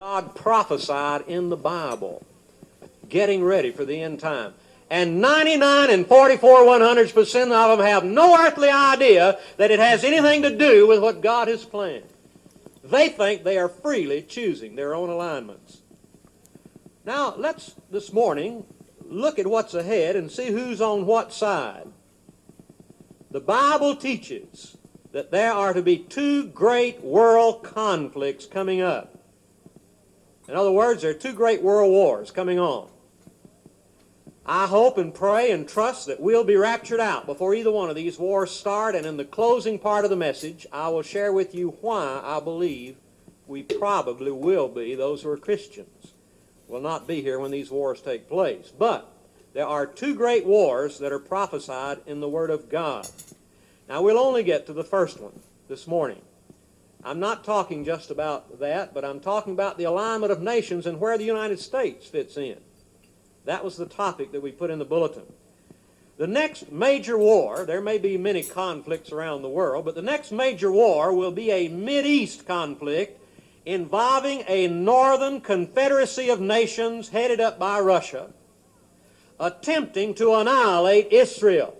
God prophesied in the Bible, getting ready for the end time. And 99 and 44/100% of them have no earthly idea that it has anything to do with what God has planned. They think they are freely choosing their own alignments. Now, let's, this morning, look at what's ahead and see who's on what side. The Bible teaches that there are to be two great world conflicts coming up. In other words, there are two great world wars coming on. I hope and pray and trust that we'll be raptured out before either one of these wars start, and in the closing part of the message, I will share with you why I believe we probably will be, those who are Christians, will not be here when these wars take place. But there are two great wars that are prophesied in the Word of God. Now, we'll only get to the first one this morning. I'm not talking just about that, but I'm talking about the alignment of nations and where the United States fits in. That was the topic that we put in the bulletin. The next major war, there may be many conflicts around the world, but the next major war will be a Mideast conflict involving a northern confederacy of nations headed up by Russia, attempting to annihilate Israel.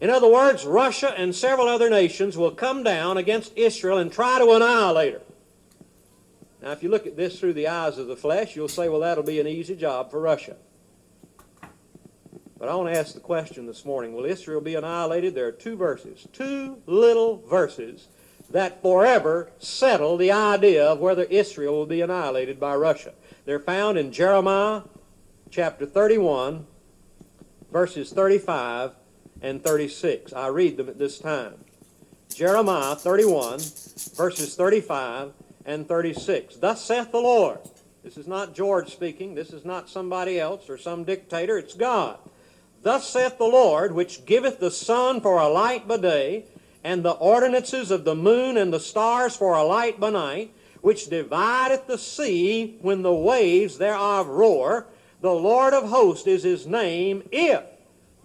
In other words, Russia and several other nations will come down against Israel and try to annihilate her. Now, if you look at this through the eyes of the flesh, you'll say, well, that'll be an easy job for Russia. But I want to ask the question this morning, will Israel be annihilated? There are two verses, two little verses, that forever settle the idea of whether Israel will be annihilated by Russia. They're found in Jeremiah chapter 31, verses 35 and 36. I read them at this time. Jeremiah 31, verses 35 and 36. Thus saith the Lord. This is not George speaking. This is not somebody else or some dictator. It's God. Thus saith the Lord, which giveth the sun for a light by day, and the ordinances of the moon and the stars for a light by night, which divideth the sea when the waves thereof roar. The Lord of hosts is his name. If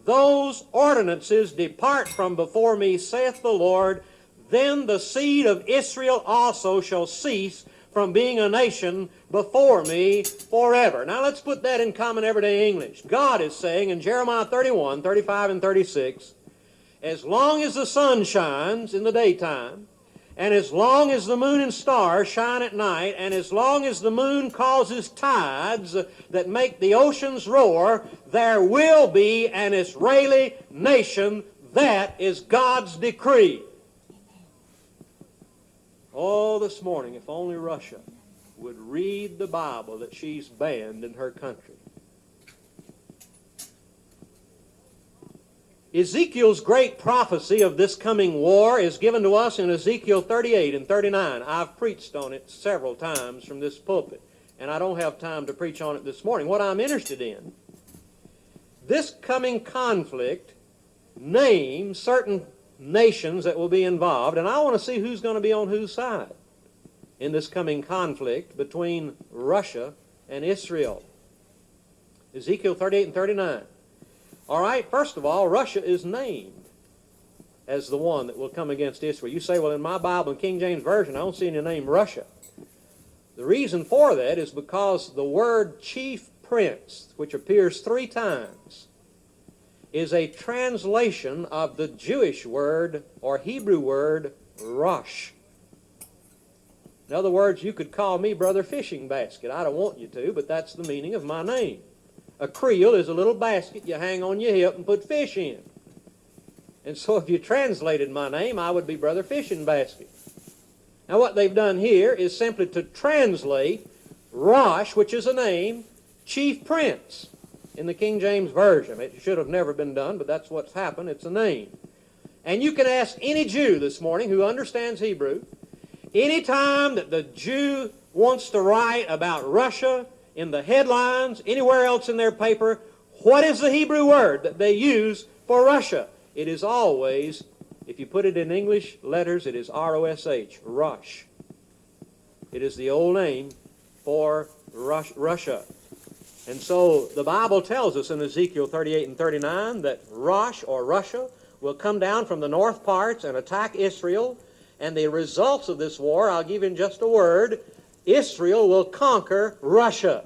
those ordinances depart from before me, saith the Lord, then the seed of Israel also shall cease from being a nation before me forever. Now let's put that in common everyday English. God is saying in Jeremiah 31, 35 and 36, as long as the sun shines in the daytime, and as long as the moon and stars shine at night, and as long as the moon causes tides that make the oceans roar, there will be an Israeli nation. That is God's decree. Oh, this morning, if only Russia would read the Bible that she's banned in her country. Ezekiel's great prophecy of this coming war is given to us in Ezekiel 38 and 39. I've preached on it several times from this pulpit, and I don't have time to preach on it this morning. What I'm interested in, this coming conflict names certain nations that will be involved, and I want to see who's going to be on whose side in this coming conflict between Russia and Israel. Ezekiel 38 and 39. All right, first of all, Russia is named as the one that will come against Israel. You say, well, in my Bible, in King James Version, I don't see any name Russia. The reason for that is because the word chief prince, which appears 3 times, is a translation of the Jewish word or Hebrew word Rosh. In other words, you could call me Brother Fishing Basket. I don't want you to, but that's the meaning of my name. A creel is a little basket you hang on your hip and put fish in. And so if you translated my name, I would be Brother Fishing Basket. Now what they've done here is simply to translate Rosh, which is a name, chief prince, in the King James Version. It should have never been done, but that's what's happened. It's a name. And you can ask any Jew this morning who understands Hebrew, any time that the Jew wants to write about Russia in the headlines, anywhere else in their paper, what is the Hebrew word that they use for Russia? It is always, if you put it in English letters, it is R-O-S-H, Rosh. It is the old name for Russia. And so the Bible tells us in Ezekiel 38 and 39 that Rosh, or Russia, will come down from the north parts and attack Israel. And the results of this war, I'll give you in just a word, Israel will conquer Russia.